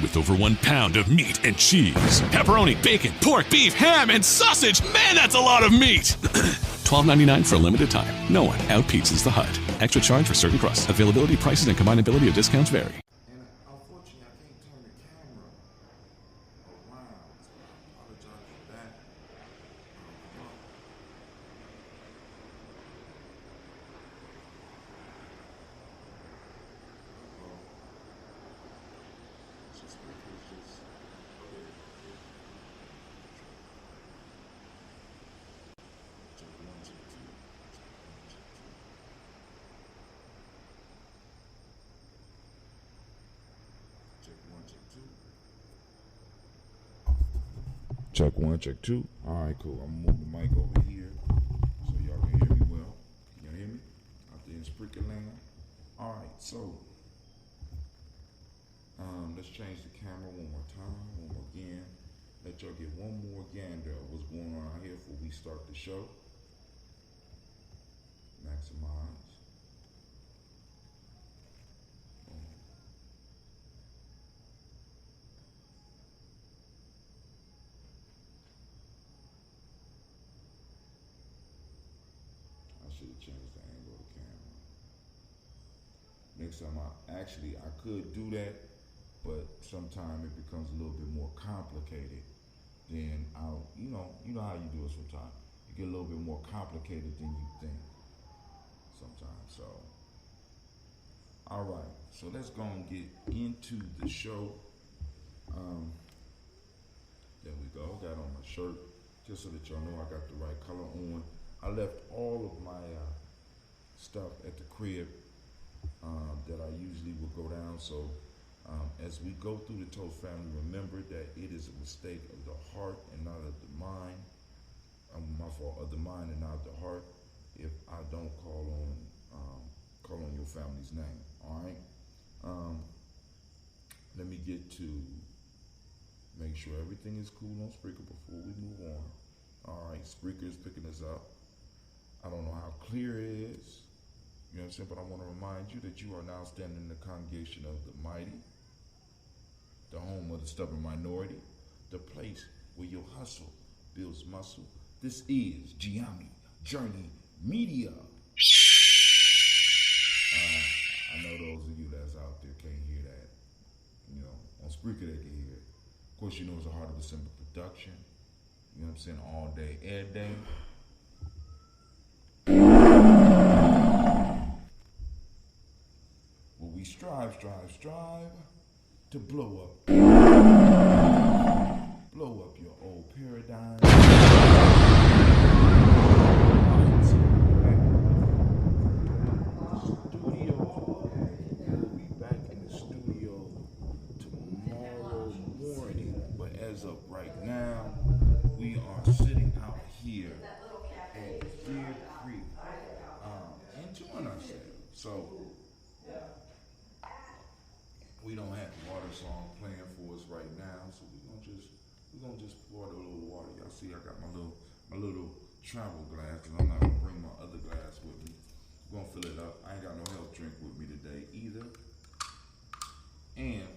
With over 1 pound of meat and cheese, pepperoni, bacon, pork, beef, ham, and sausage. Man, that's a lot of meat. $12.99 for a limited time. No one outpizzas the Hut. Extra charge for certain crusts. Availability, prices, and combinability of discounts vary. And unfortunately, I can't turn the camera around, so I apologize for that. Check one, check two. All right, cool. I'm gonna move the mic over here so y'all can hear me well. Can y'all hear me? Out there in Spreaker land. All right, so let's change the camera one more time, one more again. Let y'all get one more gander of what's going on out here before we start the show. Maximize. Should have changed the angle of the camera. Next time I could do that, but sometimes it becomes a little bit more complicated than you know how you do it sometimes. You get a little bit more complicated than you think sometimes. So, all right, so let's go and get into the show. There we go. Got on my shirt just so that y'all know I got the right color on. I left all of my stuff at the crib that I usually would go down. So as we go through the Toast family, remember that it is a mistake of the heart and not of the mind. My fault, of the mind and not of the heart. If I don't call on your family's name, all right. Let me get to make sure everything is cool on Spreaker before we move on. All right, Spreaker is picking us up. I don't know how clear it is, you know what I'm saying, but I want to remind you that you are now standing in the congregation of the mighty, the home of the stubborn minority, the place where your hustle builds muscle. This is Gianni Journey Media. I know those of you that's out there can't hear that. You know, on Spreaker they can hear it. Of course, you know it's a Heart of December production. You know what I'm saying, all day, every day. Well, we strive to blow up your old paradigm. We'll be back in the studio tomorrow morning, but as of right now, we are sitting out here at Deer Creek, enjoying ourselves. So we don't have the water song playing for us right now, so we're gonna just pour a little water. Y'all see, I got my little travel glass, because I'm not gonna bring my other glass with me. We're gonna fill it up. I ain't got no health drink with me today either. And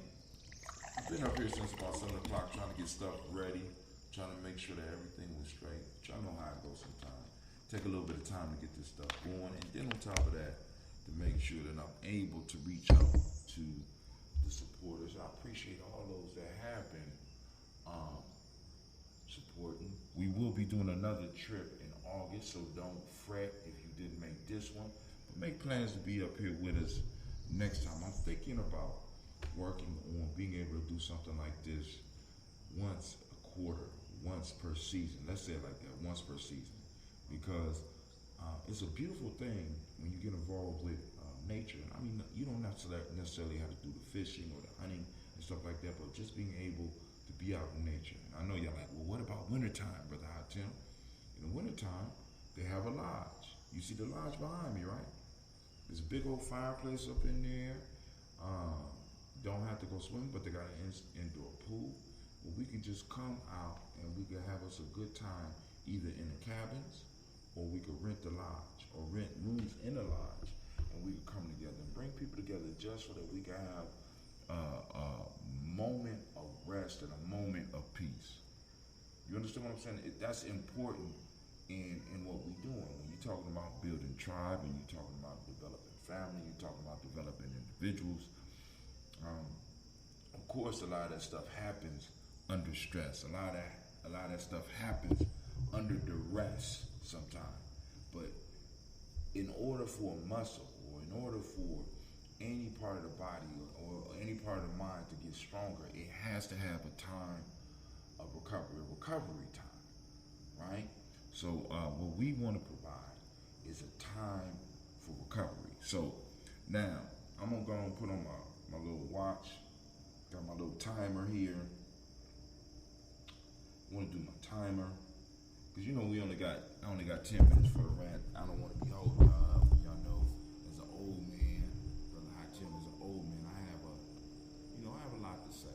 I've been up here since about 7 o'clock trying to get stuff ready, trying to make sure that everything was straight. But y'all know how it goes sometimes. Take a little bit of time to get this stuff going, and then on top of that, to make sure that I'm able to reach out to the supporters. I appreciate all those that have been supporting. We will be doing another trip in August, so don't fret if you didn't make this one. But make plans to be up here with us next time. I'm thinking about working on being able to do something like this once a quarter, once per season. Let's say it like that, once per season. Because it's a beautiful thing when you get involved with nature. I mean, you don't necessarily have to do the fishing or the hunting and stuff like that, but just being able to be out in nature. And I know you're like, well, what about wintertime, Brother Hatim? In the wintertime, they have a lodge. You see the lodge behind me, right? There's a big old fireplace up in there. Don't have to go swimming, but they got an indoor pool where we can just come out and we can have us a good time either in the cabins or we could rent the lodge or rent rooms in the lodge, and we could come together and bring people together just so that we can have moment of rest and a moment of peace. You understand what I'm saying? That's important in what we're doing. When you're talking about building tribe, and you're talking about developing family, you're talking about developing individuals. Of course, a lot of that stuff happens under stress. A lot of that stuff happens under duress sometimes. But in order for a muscle, or in order for any part of the body or any part of the mind to get stronger, it has to have a time of recovery time, right? So what we want to provide is a time for recovery. So now I'm gonna go and put on my little watch. Got my little timer here. I want to do my timer because you know I only got 10 minutes for the rant. I don't want to be holding up. Y'all know, as an old man, Brother Hot Tim is an old man. I have a lot to say,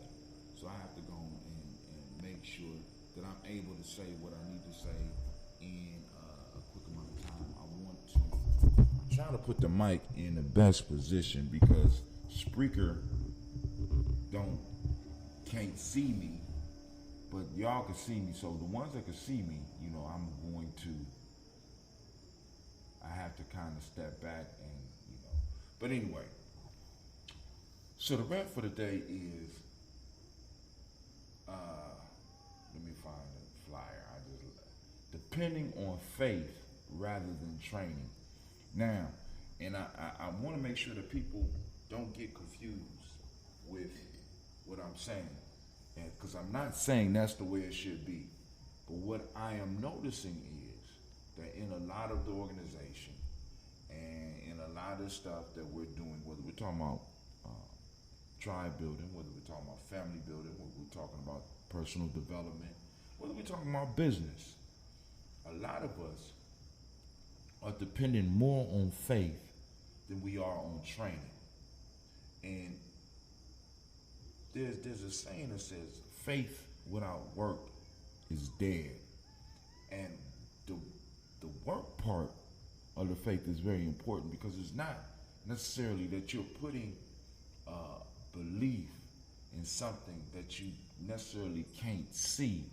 so I have to go and make sure that I'm able to say what I need to say in a quick amount of time. I'm trying to put the mic in the best position because Spreaker can't see me, but y'all can see me. So the ones that can see me, I have to kind of step back and, but anyway. So the rant for the day is, let me find the flyer. Depending on faith rather than training. Now, and I want to make sure that people don't get confused with what I'm saying, and because I'm not saying that's the way it should be, but what I am noticing is that in a lot of the organization and in a lot of stuff that we're doing, whether we're talking about tribe building, whether we're talking about family building, whether we're talking about personal development, whether we're talking about business, a lot of us are depending more on faith than we are on training. And there's a saying that says faith without work is dead. And the work part of the faith is very important because it's not necessarily that you're putting belief in something that you necessarily can't see.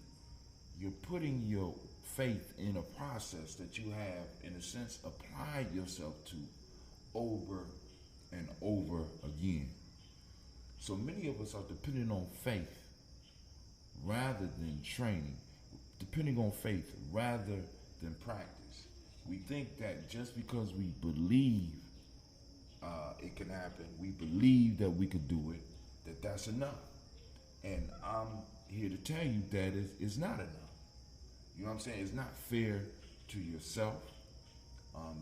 You're putting your faith in a process that you have, in a sense, applied yourself to over and over again. So many of us are depending on faith rather than training, depending on faith rather than practice. We think that just because we believe it can happen, we believe that we could do it, that's enough. And I'm here to tell you that it's not enough. You know what I'm saying? It's not fair to yourself.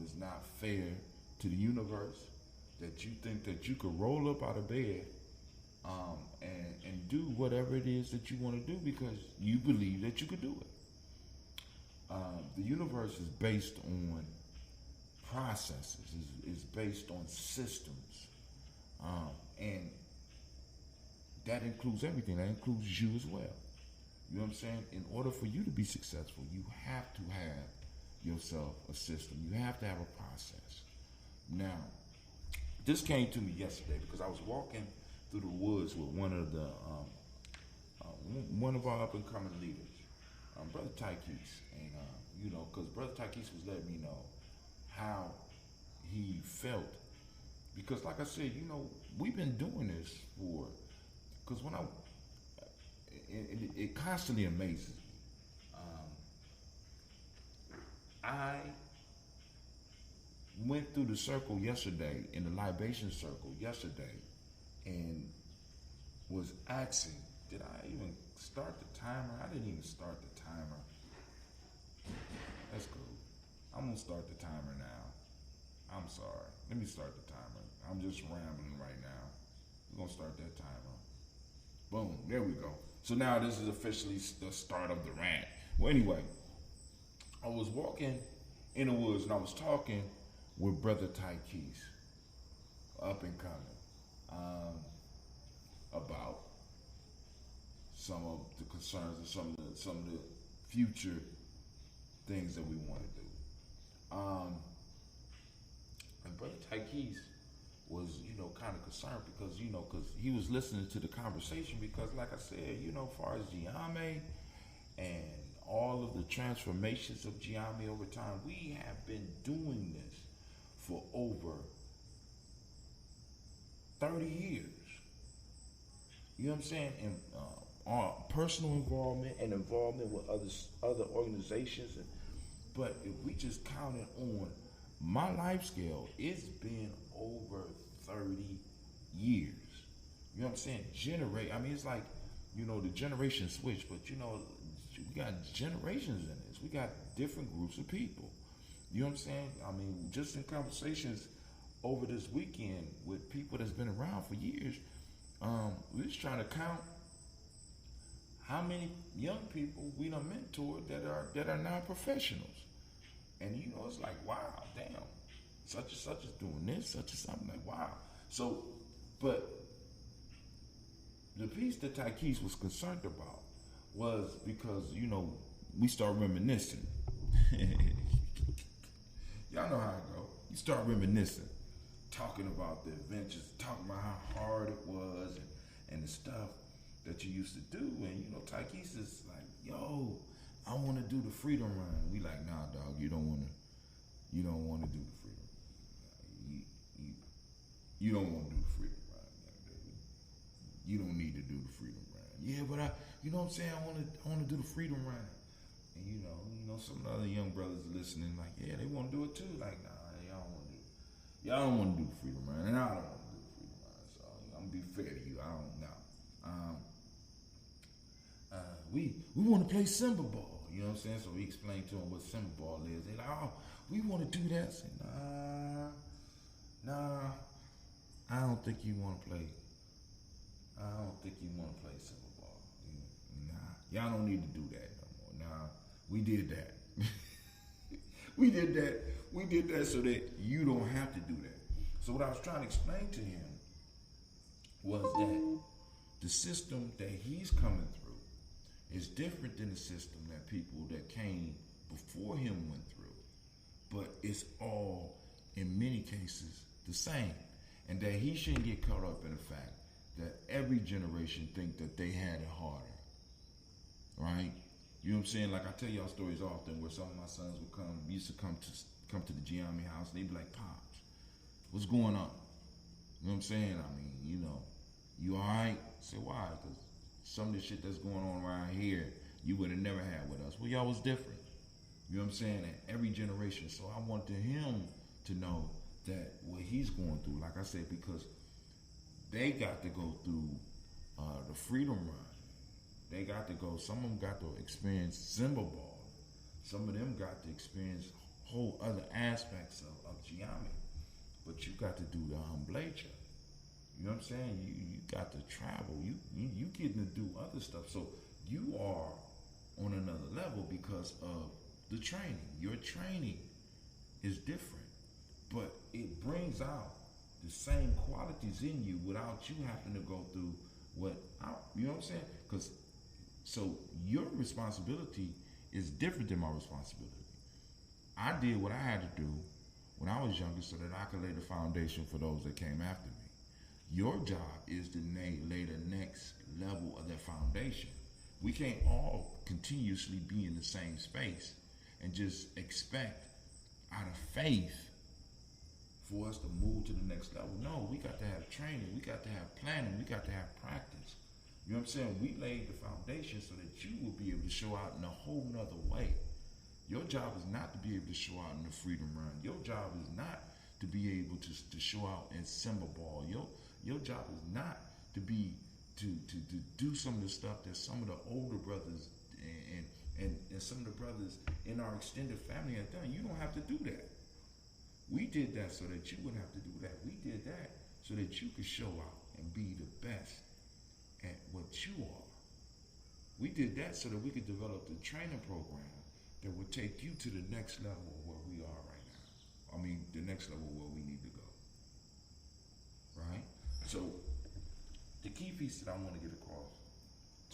It's not fair to the universe that you think that you could roll up out of bed and do whatever it is that you want to do because you believe that you could do it. The universe is based on processes, is based on systems, and that includes everything. That includes you as well. You know what I'm saying? In order for you to be successful, you have to have yourself a system. You have to have a process. Now, this came to me yesterday because I was walking through the woods with one of our up and coming leaders, Brother Tykees, and because Brother Tykees was letting me know how he felt, because like I said, we've been doing this because when it constantly amazes me. I went through the circle yesterday, in the libation circle yesterday, and was asking, did I even start the timer? I didn't even start the timer. That's cool. I'm gonna start the timer now. I'm sorry. Let me start the timer. I'm just rambling right now. We're gonna start that timer. Boom, there we go. So now this is officially the start of the rant. Well, anyway, I was walking in the woods and I was talking with Brother Tykees, up and coming, about some of the concerns and some of the future things that we want to do. And Brother Tykees was, kind of concerned because, because he was listening to the conversation because, like I said, as far as Giame and all of the transformations of Giame over time, we have been doing this for over 30 years. You know what I'm saying? And our personal involvement and involvement with other organizations. But if we just counted on my life scale, it's been over 30 years. You know what I'm saying? It's like, the generation switch, but we got generations in this. We got different groups of people. You know what I'm saying? Just in conversations over this weekend with people that's been around for years, we're just trying to count how many young people we done mentored that are now professionals. And it's like, wow, damn, such and such is doing this, such and something, like, wow. So, but the piece that Tykees was concerned about was because, we start reminiscing. Y'all know how it go. You start reminiscing, talking about the adventures, talking about how hard it was and the stuff that you used to do. And, Tykees is like, yo, I want to do the freedom run. We like, nah, dog, you don't want to do the freedom. You don't want to do the freedom run. You don't need to do the freedom run. Yeah, but you know what I'm saying? I want to do the freedom run. And some of the other young brothers listening, like, yeah, they want to do it too. Like, nah, y'all don't want to do the freedom run, and I don't want to do the freedom run. So I'm gonna be fair to you. I don't know. We want to play Simba ball. You know what I'm saying? So we explained to them what Simba ball is. They like, oh, we want to do that. I say, nah, I don't think you want to play. I don't think you want to play Simba ball. Nah, y'all don't need to do that no more. Nah, we did that. We did that so that you don't have to do that. So what I was trying to explain to him was that the system that he's coming through is different than the system that people that came before him went through. But it's all, in many cases, the same. And that he shouldn't get caught up in the fact that every generation think that they had it harder. Right? You know what I'm saying? Like, I tell y'all stories often where some of my sons used to come to the Giami house, and they'd be like, Pops, what's going on? You know what I'm saying? You all right? I said, why? Because some of the shit that's going on around here, you would have never had with us. Well, y'all was different. You know what I'm saying? And every generation. So I wanted him to know that what he's going through, like I said, because they got to go through the freedom run. They got to go, some of them got to experience Simba ball. Some of them got to experience whole other aspects of Giami. But you got to do the Humblecha. You know what I'm saying? You got to travel. You getting to do other stuff. So you are on another level because of the training. Your training is different, but it brings out the same qualities in you without you having to go through you know what I'm saying? So your responsibility is different than my responsibility. I did what I had to do when I was younger so that I could lay the foundation for those that came after me. Your job is to lay the next level of that foundation. We can't all continuously be in the same space and just expect out of faith for us to move to the next level. No, we got to have training. We got to have planning. We got to have practice. You know what I'm saying? We laid the foundation so that you will be able to show out in a whole nother way. Your job is not to be able to show out in the freedom run. Your job is not to be able to show out in Simba ball. Your job is not to do some of the stuff that some of the older brothers and some of the brothers in our extended family have done. You don't have to do that. We did that so that you wouldn't have to do that. We did that so that you could show out and be the best at what you are. We did that so that we could develop the training program that would take you to the next level of where we are right now. The next level where we need to go. Right? So, the key piece that I want to get across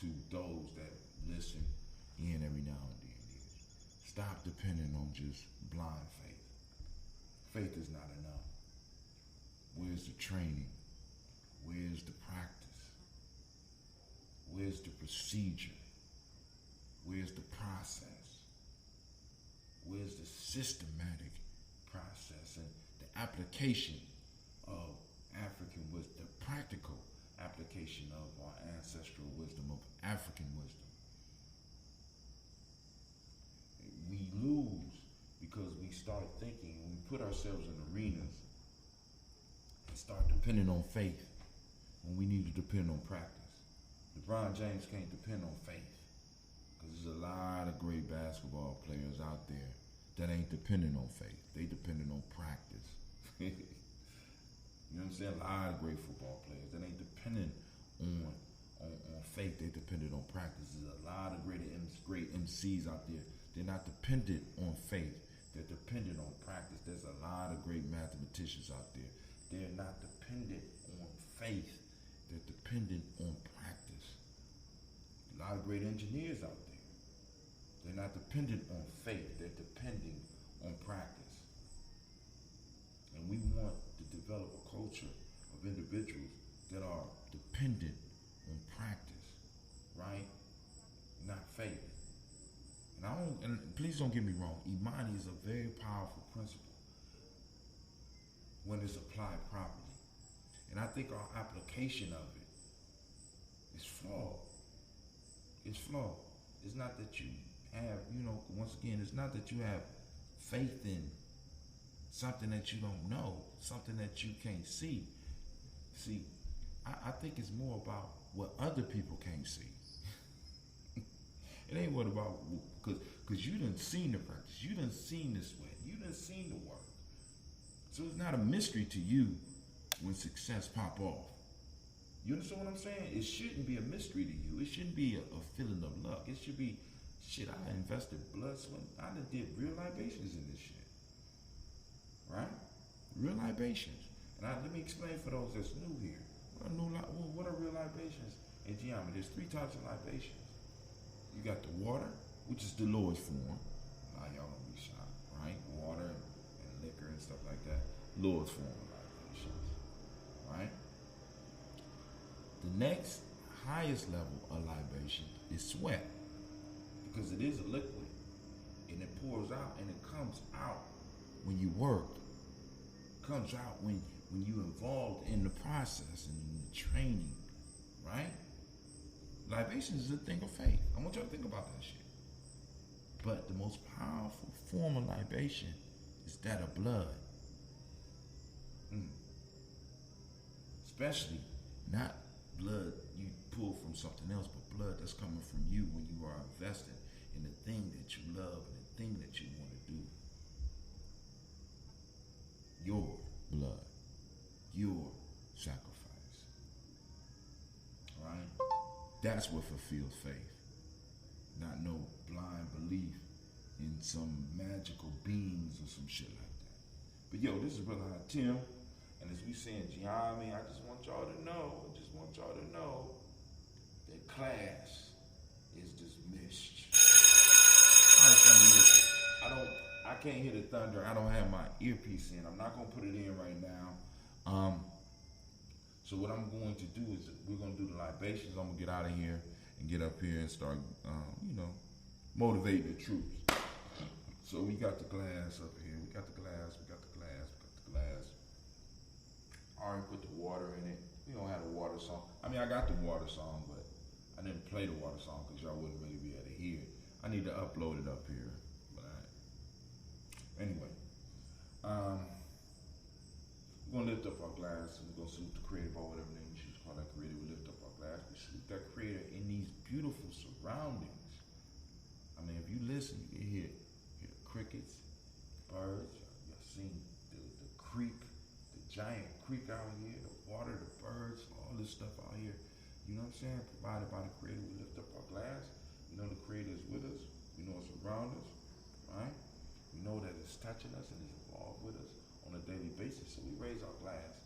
to those that listen in every now and then is stop depending on just blind faith. Faith is not enough. Where's the training? Where's the practice? Where's the procedure? Where's the process? Where's the systematic process and the application of African wisdom, the practical application of our ancestral wisdom, of African wisdom? We lose because we start thinking, when we put ourselves in arenas and start depending on faith when we need to depend on practice. LeBron James can't depend on faith because there's a lot of great basketball players out there that ain't dependent on faith. They dependent on practice. You know what I'm saying? A lot of great football players that ain't dependent on faith. They dependent on practice. There's a lot of great MCs out there. They're not dependent on faith. They're dependent on practice. There's a lot of great mathematicians out there. They're not dependent on faith. They're dependent on practice. A lot of great engineers out there. They're not dependent on faith. They're depending on practice. And we want to develop a culture of individuals that are dependent on practice, right? Not faith. And please don't get me wrong, Imani is a very powerful principle when it's applied properly. And I think our application of it is flawed. It's flawed. It's not that you have, once again, it's not that you have faith in something that you don't know, something that you can't see. See, I think it's more about what other people can't see. It ain't what about, because you done seen the practice, you done seen the sweat, you done seen the work. So it's not a mystery to you when success pop off. You understand what I'm saying? It shouldn't be a mystery to you. It shouldn't be a feeling of luck. It should be, shit, I invested blood, sweat. I done did real libations in this shit. Right? Real libations. And let me explain for those that's new here. What are real libations in geometry? There's 3 types of libations. You got the water, which is the lowest form. Now y'all gonna be shocked, right? Water and liquor and stuff like that. Lowest form of libations, right? The next highest level of libation is sweat, because it is a liquid, and it pours out and it comes out when you work. It comes out when you involved in the process and in the training, right? Libation is a thing of faith. I want y'all to think about that shit. But the most powerful form of libation is that of blood. Especially not blood you pull from something else, but blood that's coming from you when you are invested in the thing that you love and the thing that you want to do. Your blood, your sacrifice, right? That's what fulfills faith, not no blind belief in some magical beings or some shit like that. But yo, this is Brother Hot Tim, and as we saying Giami, I just want y'all to know that class is dismissed. All right, family, listen, I can't hear the thunder. I don't have my earpiece in. I'm not gonna put it in right now. So what I'm going to do is we're going to do the libations. I'm going to get out of here and get up here and start, motivating the troops. So we got the glass up here. We got the glass. I already put the water in it. We don't have a water song. I mean, I got the water song, but I didn't play the water song because y'all wouldn't really be able to hear it. I need to upload it up here. But anyway. We're going to lift up our glass and we're going to salute the Creator, or whatever name you choose to call that Creator. We lift up our glass. We salute that Creator in these beautiful surroundings. I mean, if you listen, you can hear the crickets, birds. Y'all seen the creek, the giant creek out here, the water, the birds, all this stuff out here. You know what I'm saying? Provided by the Creator. We lift up our glass. We know the Creator is with us. We know it's around us, right? We know that it's touching us and it's involved with us on a daily basis. So we raise our glass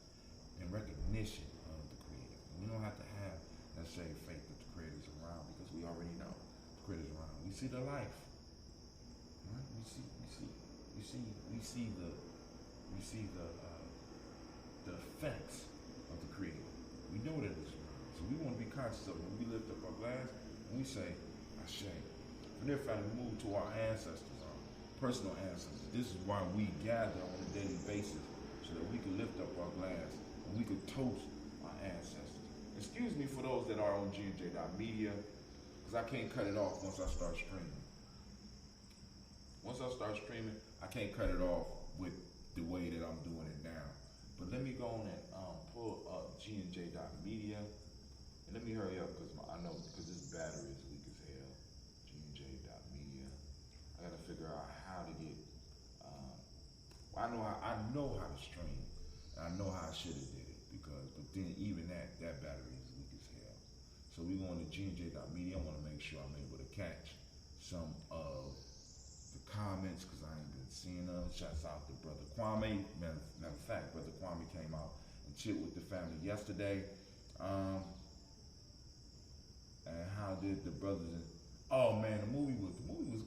in recognition of the Creator. And we don't have to have necessarily faith that the Creator is around, because we already know the Creator is around. We see the life. Right? We see the the effects of the Creator. We know that it's wrong. So we want to be conscious of it. When we lift up our glass and we say, Ashe. From there, finally move to our ancestors, our personal ancestors. This is why we gather on a daily basis so that we can lift up our glass and we can toast our ancestors. Excuse me for those that are on GNJ.media, because I can't cut it off once I start streaming. Once I start streaming, I can't cut it off with the way that I'm doing it now. But let me go on and pull up GNJ.media, and let me hurry up because I know because this battery is weak as hell. GNJ.media. I gotta figure out how to get. I know how to stream. And I know how I should have did it but then even that battery is weak as hell. So we going to GNJ.media. I want to make sure I'm able to catch some of the comments because I ain't been seeing them. Shouts out to Brother Kwame. Matter of fact, Brother Kwame came out and chilled with the family yesterday. And how did the brothers? Oh man, the movie was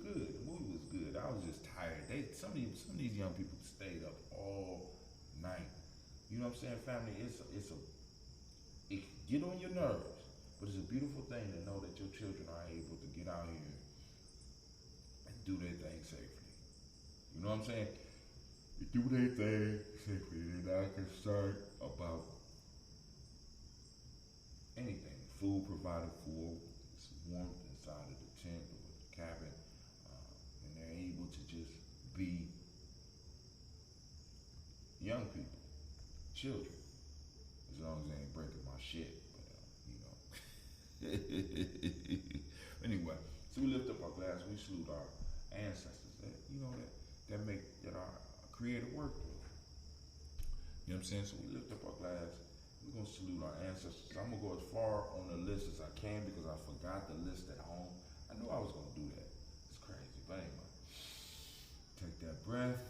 good. The movie was good. I was just tired. Some of these young people stayed up all night. You know what I'm saying, family? It get on your nerves, but it's a beautiful thing to know that your children are able to get out here and do their thing safely. You know what I'm saying? They do their thing safely. They're not concerned about anything. Food provided for, it's warmth inside of the tent or the cabin, and they're able to just be young people, children, as long as they ain't breaking my shit. But anyway, so we lift up our glass, we salute our ancestors that that our Creator worked with. You know what I'm saying? So we lift up our glass. We're gonna salute our ancestors. I'm gonna go as far on the list as I can because I forgot the list at home. I knew I was gonna do that. It's crazy, but anyway. Take that breath.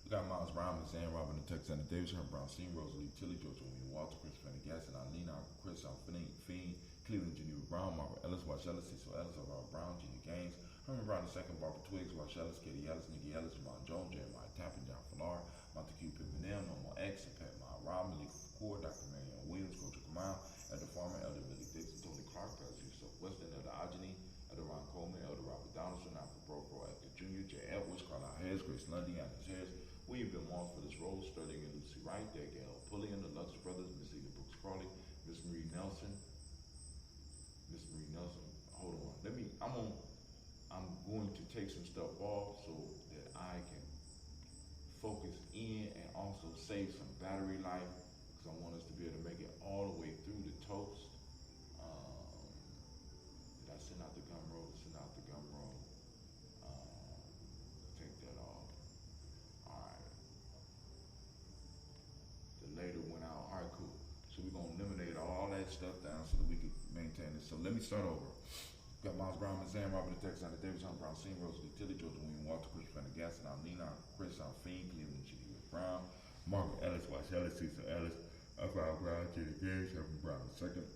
We got Miles Brown, Zan Robin, the Texas, and Davis, Herb Brown, Senior, Rosalie, Tilly, George, William, Walter, Chris, Fanny, Gasson, Alina, Chris, Fiend, Cleveland, Geneva Brown, Margaret Ellis, Watch Ellis, Cecil Ellis, Robert Brown, Jenny Gaines, Herman Brown II, Barbara Twiggs, Watch Ellis, Katie Ellis, Nikki Ellis, Jamon Jones, Jeremiah Tappan, John Falar, Montague Pimpinell, Normal X, Pat Ma Rob, Malika Kapoor, Dr. Marion Williams, Coach Kamal, Elder Farmer, Elder Billy Dixon, Tony Clark, President Yusuf Weston, Elder Ajani, Elder Ron Coleman, Elder Robert Donaldson, Alfred Pro, Actor Jr., J. Edwards, Carlisle Harris, Grace Lundy, Anders Harris, William Ben Moss for this role, Sterling and Lucy Wright, there, Gail Pulliam, the Lux Brothers, Miss Eden Brooks Crawley, Miss Marie Nelson, hold on, I'm going to take some stuff off so that I can focus in and also save some battery life because I want us to be able to make it all the way through the toast. Did I send out the gum roll? Send out the gum roll. Take that off. Alright. The later went out. Alright, cool. So we're going to eliminate all that stuff down so that we can maintain this. So let me start over. Got Miles Brown, Zan Robert, the Texas, and Davis, Hunt Brown, Senior, Rosalie, Tilly, George, William, Walter, Chris, Fanny, Gasson, Alina, Chris, Fiend, Cleveland, Geneva Brown, Margaret Ellis, Watch Ellis, Cecil Ellis, Alfred Brown, Jenny Gaines, Herman Brown II,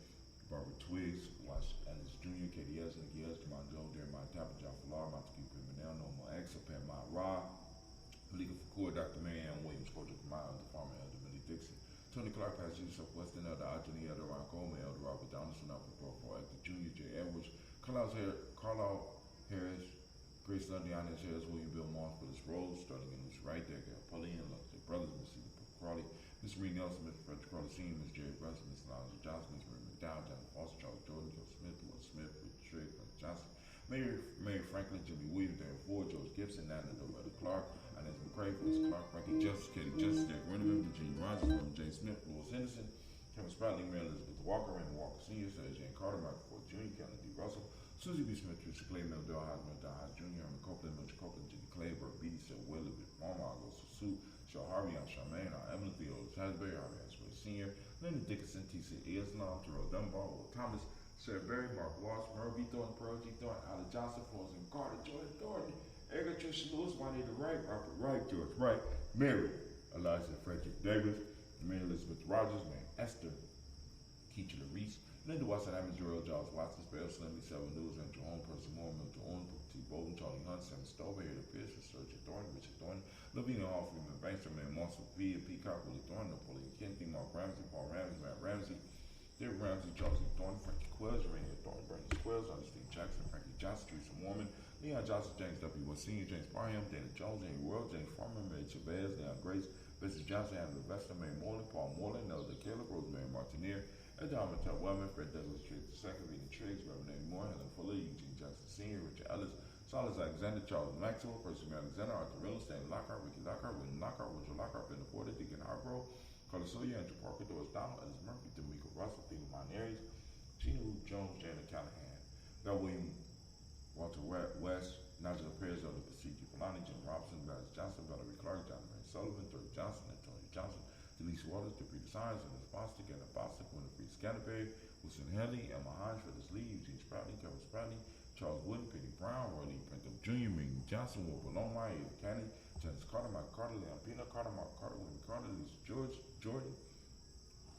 Barbara Twiggs, Watch Ellis Jr., Katie Ellis, Nikki Ellis, Jamon Jones, Jeremiah Tappan, John Falar, Montague Pimpinell, Normal X, Pat Ma Rob, Malika Kapoor, Dr. Marianne Williams, Coach Kamal, Elder Farmer, Elder Billy Dixon, Tony Clark, Pastor Yusuf Weston, Elder Ajani, Elder Ron Coleman, Elder Robert Donaldson, Alfred Pro, Actor Jr., J. Edwards, Carlisle Harris, Grace Lundy, Anders Harris, William Bill Moss for this role, starting in this right there, Gail Pulliam, Lux Brothers, Miss Eden Brooks Crawley, Miss Marie Nelson, Mr. Frederick Crawley Sr., Miss Jerry Brunson, Miss Lonzo Johnson, Miss Marie McDowell, John Foster, Charles Jordan, Joe Smith, Will Smith, Richard Trigg, Frank Johnson, Mary Franklin, Jimmy Williams, Darren Ford, George Gibson, Nana Doretta Clark, Inez McCrae, Chris Clark, Frankie Justice, Katie Justice, Derek Winterman, Virginia Rogers, William J. Smith, Louis Henderson, Kevin Sproutley, Mary Elizabeth Walker, Raymond Walker Sr., Sarah Jane Carter, Michael Ford Jr., Kevin D. Russell, Susie B. Smith, Trisha Clay, Mel Del Haas Jr., Herman Copeland, Mitchell Copeland, Jenny Clay, Burt Beatty, Sir Willie, Mama, August Sue, Shaw Harvey, Charmaine, Emily Theo, Chasberry, Harvey Ashway Sr., Leonard Dickinson, T.C. Islam, Terrell Dunbar, Will Thomas, Sarah Berry, Mark Walsh, Merle B. Thornton, Pearl G. Thornton, Allie Johnson, Florence and Carter, Jordan Thornton, Erica Tricia Lewis, Juanita Wright, Robert Wright, George Wright, Mary, Eliza Frederick Davis, Mary Elizabeth Rogers, Mary Esther, Keisha Reese, Linda Watson, Amos Gerald, Giles Watson, Spell Slimmy, Seven News, and Jerome Percy Moore, Milton Owen, T. Bowden, Charlie Hunt, Sam Stover, Harry Pierce, Sergeant Thornton, Richard Thornton, Lavina Hall, Freeman Bankster, Man Monson, V, Peacock, Willie Thornton, Napoleon Kennedy, Mark Ramsey, Paul Ramsey, Matt Ramsey, David Ramsey, Charles E. Thornton, Frankie Quells, Rainier Thornton, Bernie Quells, Ernestine Jackson, Frankie Johnson, Teresa Mormon, Leon Johnson, James W. Wood Sr., James Barham, Dana Jones, Amy World, James Farmer, Mary Chavez, Leon Grace, Vincent Johnson, Andrew Vesta, Mary Moreland, Paul Moreland, Nelda Caleb, Rosemary Martinier, Edom Mattel Wellman, Fred Douglas Triggs II, Rena Triggs, Reverend Amy Moore, Helen Fuller, Eugene Johnson Sr., Richard Ellis, Silas Alexander, Charles Maxwell, Percy Alexander, Arthur Reynolds, Stanley Lockhart, Ricky Lockhart, William Lockhart, Richard Lockhart, Ben Porter, Deacon Hargrove, Carlos Sawyer, Andrew Parker, Doris Donald, Ellis Murphy, D'Amico Russell, Theo Monares, Gina Root Jones, Janet Callahan, Bell William, Walter West, Nigel Perez, Elder C.G. Polani, Jim Robinson, Vance Johnson, Valerie Clark, John Ray Sullivan, Dirk Johnson, Antonio Johnson, Delise Waters, Debree Science, and Bostic, Anna Bostic, Winifred Scatterberry, Wilson Haley, Emma Hines, Phyllis Lee, Eugene Sproutley, Kevin Sproutley, Charles Wooden, Penny Brown, Roy Lee Printup Jr., Ming Johnson, Wilbur Longmire, Eva Candy, Janice Carter, Mike Carter, Leon Peanut Carter, Mark Carter, William Carter, Lisa Jordan,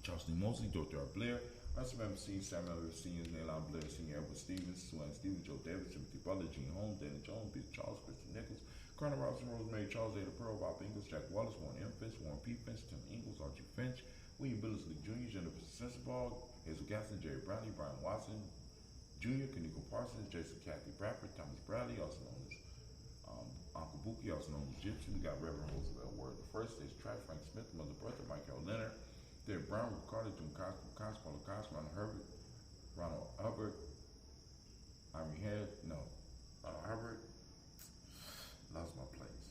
Charles Lee Mosley, Dr. Blair, Russell MC, Samuel Sr., Neilon Blair, Sr., Edward Stevens, Swan Stevens, Joe Davis, Timothy Butler, Gene Holmes, Dana Jones, Peter Charles, Christian Nichols, Colonel Robinson, Rosemary Charles, Ada Pearl, Bob Ingles, Jack Wallace, Warren M. Finch, Warren P. Finch, Tim Ingles, Archie Finch, William Billisley Jr., Jennifer Sensabaugh, Hazel Gaston, Jerry Brownlee, Brian Watson Jr., Kaniko Parsons, Jason Kathy Bradford, Thomas Bradley, also known as Uncle Buki, also known as Gypsy. We got Reverend Roosevelt Word the First, there's Track, Frank Smith, Mother Bertha, Michael Leonard, Derek Brown, Ricardo, Jim Cosmo, Paulo Cosmo, Ronald Hubbard, Ronald Hubbard, lost my place.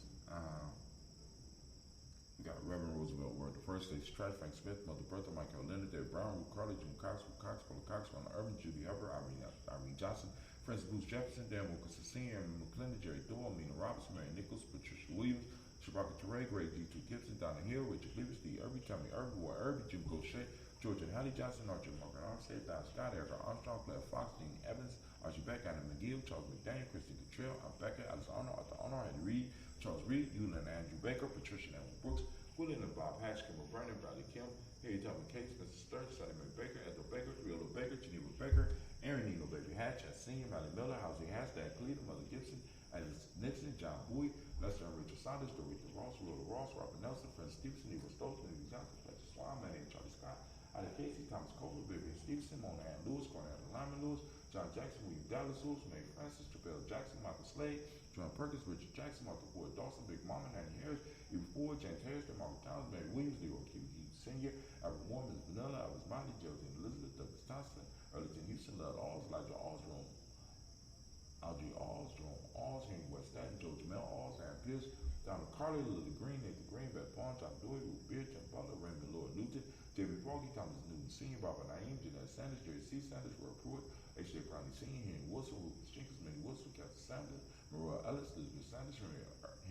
We got Reverend Roosevelt Word the First, there's Track, Frank Smith, Mother Bertha, Michael Leonard, Derek Brown, Ricardo, Jim Cosmo, Paulo Cosmo, Ronald Urban, Judy Hubbard, Irene Johnson, Francis Bruce Jefferson, Dan Wilkerson Sr., Aaron McClendon, Jerry Doyle, Mina Robertson, Mary Nichols, Patricia Williams, Shabaka Teray, Greg G2 Gibson, Donna Hill, Richard Cleaver, Steve Irby, Tommy Irby, Roy Irby, Jim Gaucher, George and Hallie Johnson, Archie Margaret Armstead, Don Scott, Erica Armstrong, Claire Fox, Dean Evans, Archie Beck, Anna McGill, Charles McDaniel, Christy Cottrell, Al Becker, Alice Arnold, Arthur Arnold, Eddie Reed, Charles Reed, Eulin and Andrew Baker, Patricia and Ellen Brooks, William and Bob Hatch, Kimber Brennan, Bradley Kim, Harry Tubman Case, Mr. Sturge, Sally Mae Baker, Ethel Baker, Riola Baker, Geneva Baker, Aaron Nino Baby Hatch, Senior, Riley Miller, Housing Hashtag Cleveland, Mother Gibson, Alice Nixon, John Bowie, Lester and Richard Saunders, Dorita Ross, Rhoda Ross, Robert Nelson, Fred Stevenson, Eva Stokes, Lily Johnson, Fletcher Swan, Manny Charlie Scott, Ida Casey, Thomas Copeland, Vivian Stevenson, Mona Ann Lewis, Cornell Lyman Lewis, John Jackson, William Dallas Lewis, Mary Francis, Jabel Jackson, Michael Slade, John Perkins, Richard Jackson, Martha Ford Dawson, Big Mama, Nanny Harris, Eva Ford, James Harrison, Margaret Towns, Mary Williams, Leroy Q. Sr., Albert Moore, Ms. Vanilla, Elvis Motley, Geraldine Elizabeth, Douglas Thompson, Earlington Houston, Lud Alls, Elijah Alls, Audrey Alls, Jerome Alls, Henry West Staten, Joe Jamel Alls, Aaron Pierce, Donald Carly, Lily Green, Nathan Green, Beth Bond, John Dewey, Ruth Beard, Tim Butler, Raymond Lord Newton, David Froggy, Thomas Newton Sr., Barbara Naeem, Jeanette Sanders, Jerry C. Sanders, Roy Pruitt, H.J. Brownie Sr., Henry Wilson, Rufus Jenkins, Minnie Wilson, Kathy Sanders, Maria Ellis, Elizabeth Sanders,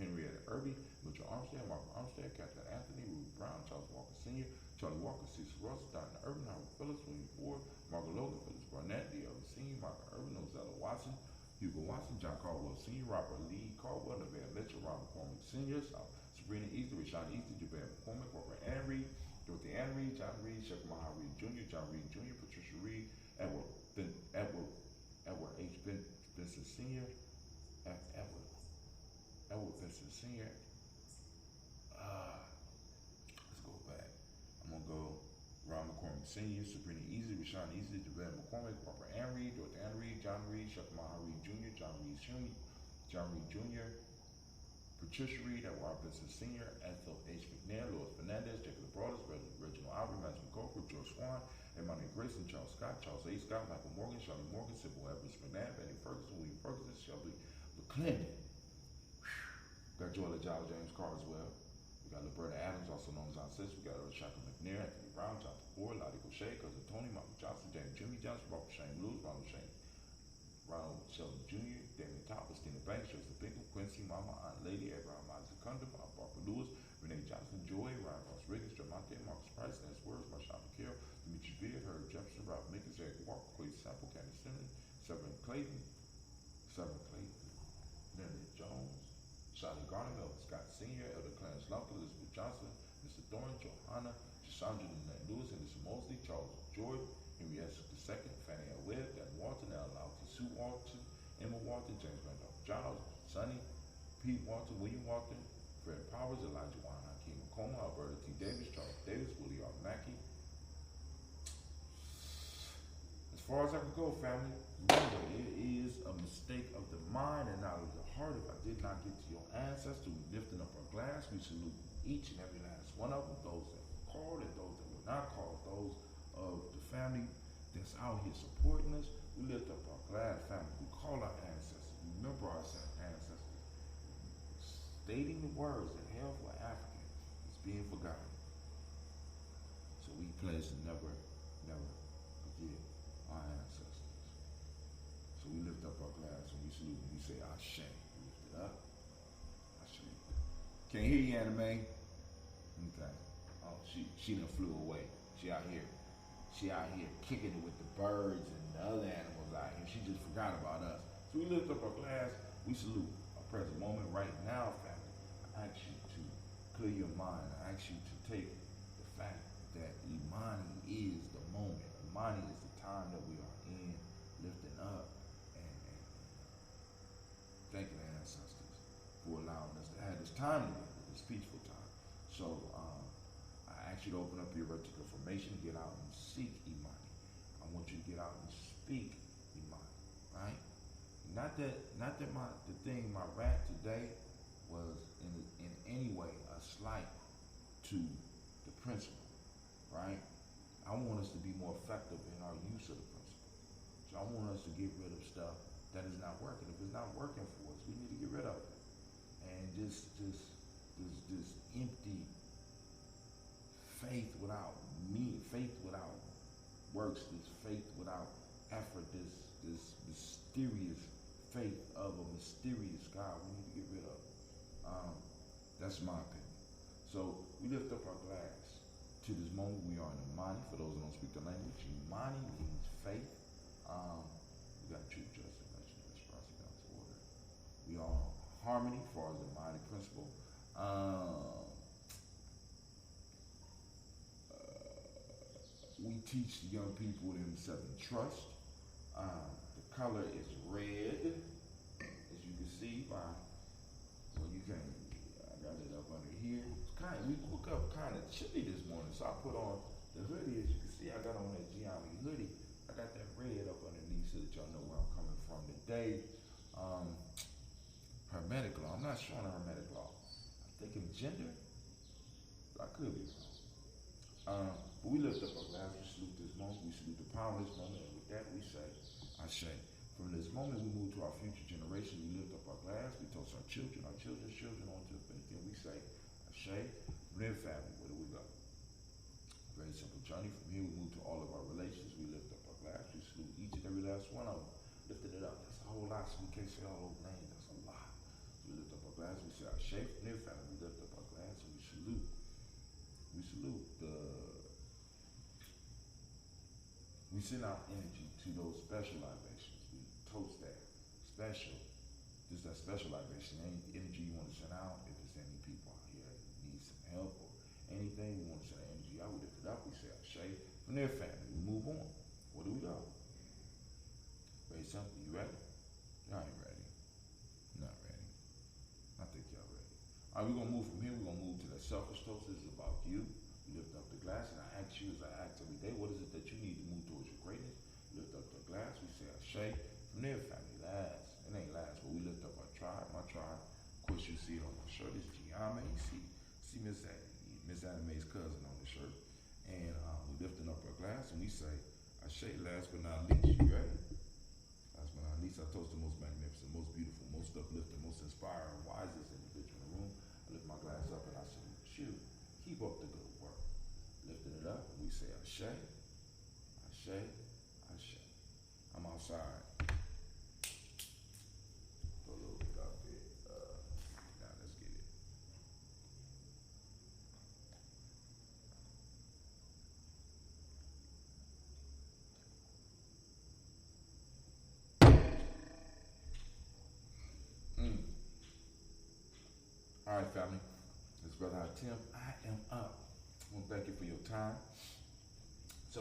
Henrietta Irby, Mitchell Armstead, Margaret Armstead, Catherine Anthony, Ruth Brown, Charles Walker Sr., Charlie Walker, Cecil Russ, Diana Irvin, Howard Phillips, William Ford, Margaret Logan, Phyllis Barnett, D. Irvin Sr., Margaret Irvin, Ozella Watson, Hugo Watson, John Caldwell Sr., Robert Lee Caldwell, Nevaeh Mitchell, Ron McCormick Sr., Sabrina Easter, Rashawn Easter, Javon McCormick, Robert Ann Reed, Dorothy Ann Reed, John Reed, Shepherd Maha Reed Jr., John Reed Jr., Patricia Reed, Edward H. Benson Sr., Edward Benson Sr., let's go back. I'm going to go Ron McCormick Sr., Sabrina Easy, Rashawn Easy, Javon McCormick, Barbara Ann Reed, Dorothy Ann Reed, John Reed, Shepherd Maha Reed Jr., John Reed Jr., Patricia Reed, Edward Benson Sr., Ethel H. McNair, Louis Fernandez, Jacob Broadus, Reginald Albert, Matthew McCofer, George Swan, Imani Grayson, Charles Scott, Charles A. Scott, Michael Morgan, Charlie Morgan, Sybil Evans McNabb, Eddie Ferguson, William Ferguson, Shelby McClendon. Got Joella Jolly, James Carr as well. We got Roberta Adams, also known as Aunt Sis. We got Shaka McNair, Anthony Brown, Jonathan Ford, Lottie Gaucher, Cousin Tony, Michael Johnson, James Jimmy Johnson, Robert Shane Lewis, Ronald Sheldon Jr., Damon Thomas, Tina Banks, Joseph Bingham, Quincy, Mama, Aunt Lady, Abraham Isaac Cundum, Aunt Barbara Lewis, Renee Johnson, Joy, Ryan Ross Riggins, Jamonte, Marcus Price, Nance Words, Marshawn McHale, Dimitri Beard, Herb Jefferson, Rob Mickens, Eric Walker, Clay Sample, Candy Simmons, Severin Clayton, Linda Jones, Shadi Garner, Melvin Scott Sr., Elder Clarence Lump, Elizabeth Johnson, Mr. Thorne, Johanna, Chandra Lewis, Henderson Mosley, Charles Jordan, Henry S. II, Fannie L. Webb, Dan Walton, L. Louty, Sue Walton, Emma Walton, James Randolph Giles, Sonny, Pete Walton, William Walton, Fred Powers, Elijah Wine, Hakeem McComa, Alberta T. Davis, Charles Davis, Willie R. Mackey. As far as I can go, family, remember, it is a mistake of the mind and not of the heart. If I did not get to your ancestors, we lifting up our glass. We salute each and every last one of them, those that were called and those that were not called, those of the family that's out here supporting us. We lift up our glass, family. We call our ancestors. We remember our ancestors. Stating the words that hell for Africans is being forgotten. So we pledge to never, never forget our ancestors. So we lift up our glass and we salute and we say Ashe. We lift it up. Ashe. Can't hear you, Anime. Okay. Oh, she done flew away. She out here kicking it with the birds and the other animals out here. She just forgot about us. So we lift up our glass. We salute our present moment right now, family. I ask you to clear your mind. I ask you to take the fact that Imani is the moment. Imani is the time that we are in, lifting up and thanking the ancestors for allowing us to have this time together, this peaceful time. So I ask you to open up your vertical formation, get out and seek Imani. I want you to get out and speak Imani, right? Not that my rant today was in any way a slight to the principle, right? I want us to be more effective in our use of the principle. So I want us to get rid of stuff that is not working. If it's not working for us, we need to get rid of it. And just empty faith without faith without works, this faith without effort, this mysterious faith of a mysterious God we need to get rid of. That's my opinion. So we lift up our glass to this moment. We are in Imani. For those who don't speak the language, Imani means faith. We got truth, justice, righteousness, prosperity, down to order. We are in harmony as far as the Imani principle. We teach the young people themselves in trust. The color is red, as you can see by, well, you can, I got it up under here. It's we woke up kind of chilly this morning, so I put on the hoodie. As you can see, I got on that Gianni hoodie. I got that red up underneath so that y'all know where I'm coming from today. Hermetic law. I'm not showing a hermetic law. I'm thinking gender, but I could be wrong. But we lift up our glass, we salute this moment, we salute the power of this moment, and with that we say, Ashe. From this moment we move to our future generation, we lift up our glass, we toast our children's children on to infinity, and we say, Ashe. From their family, where do we go? Very simple journey. From here we move to all of our relations, we lift up our glass, we salute each and every last one of them. Lifting it up, that's a whole lot, so we can't say all those names, that's a lot. So we lift up our glass, we say Ashe. From their family, we lift up our glass, and we salute. We send out energy to those special libations. We toast that special, just that special libation. Any energy you want to send out, if there's any people out here that need some help or anything, we want to send that energy out. We lift it up, we say Ashe. From their family, we move on. Where do we go? Very simple. You ready? Y'all ain't ready. Not ready. I think y'all ready. All right, we're going to move from here. We're going to move to the selfish toast. This is about you. You lift up the glass, and I ask you as I ask every day, what is it that you need to move towards your greatness? Lift up the glass, we say Ashe. From there, family, last. It ain't last, but we lift up our tribe, my tribe. Of course, you see it on my shirt. It's Giame. You see Miss Anime's cousin on the shirt. And we lifting up our glass, and we say Ashe. Last but not least, you ready? Last but not least, I toast the most magnificent, most beautiful, most uplifting, most inspiring, wisest individual in the room. I lift my glass up and I salute you. Keep up the good work. Lifting it up, and we say Ashe, Ashe, Ashe. I'm outside. Put a little bit up here. Now let's get it. All right, family. This brother Tim, I am up. I want to thank you for your time. So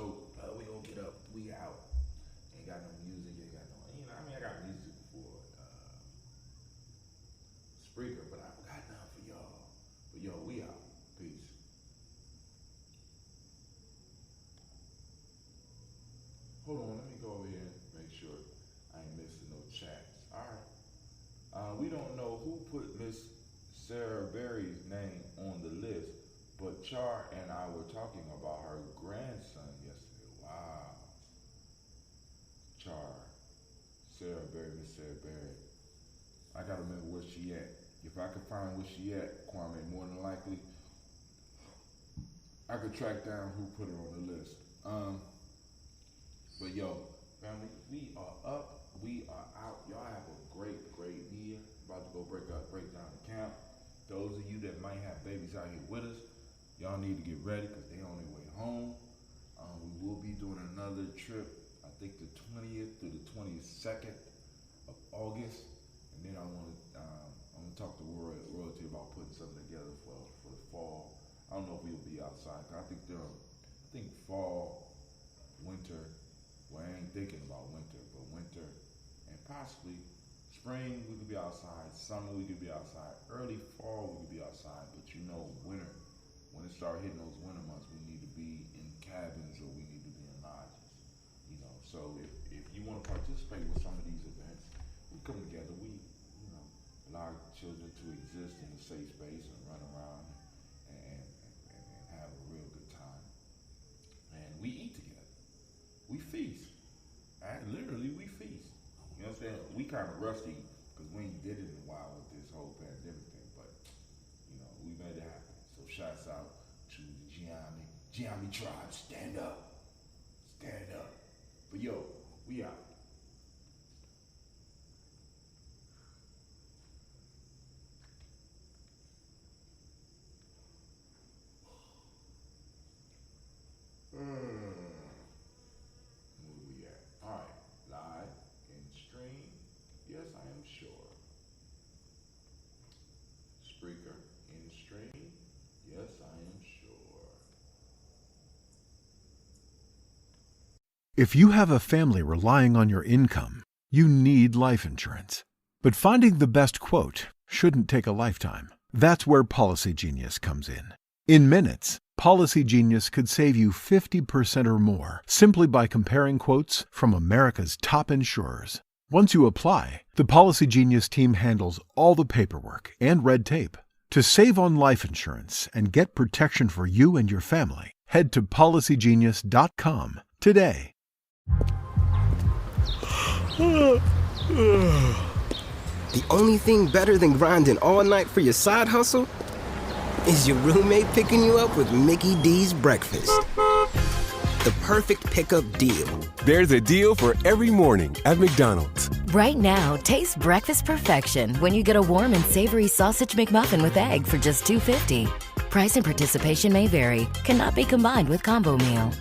we gonna get up. We out. Sarah Berry, Miss Sarah Berry. I gotta remember where she at. If I could find where she at, Kwame, more than likely, I could track down who put her on the list. But yo, family, we are up, we are out. Y'all have a great year. About to go break down the camp. Those of you that might have babies out here with us, y'all need to get ready because they on their way home. We will be doing another trip, I think the 20th through the 22nd of August. And then I'm gonna talk to royalty about putting something together for the fall. I don't know if we'll be outside. I think fall, winter. Well, I ain't thinking about winter, but winter and possibly spring we could be outside. Summer we could be outside. Early fall we could be outside. But you know, winter, when it start hitting those winter months, we need to be in cabins or we need to be in lodges. You know, so if you want to participate with some of these events, we come together. We allow children to exist in a safe space and run around and have a real good time. And we eat together. We feast. And literally, we feast. You know what I'm saying? We kind of rusty because we ain't did it in a while with this whole pandemic thing, but we made it happen. So shouts out to the Giami tribe. Stand up. Stand up. But yo, we out. Where we at? Alright, live and stream. Yes, I am sure. Spreaker in stream. Yes, I am sure. If you have a family relying on your income, you need life insurance. But finding the best quote shouldn't take a lifetime. That's where Policy Genius comes in. In minutes, Policy Genius could save you 50% or more simply by comparing quotes from America's top insurers. Once you apply, the Policy Genius team handles all the paperwork and red tape. To save on life insurance and get protection for you and your family, head to policygenius.com today. The only thing better than grinding all night for your side hustle is your roommate picking you up with Mickey D's breakfast. The perfect pickup deal. There's a deal for every morning at McDonald's. Right now, taste breakfast perfection when you get a warm and savory sausage McMuffin with egg for just $2.50. Price and participation may vary. Cannot be combined with combo meal.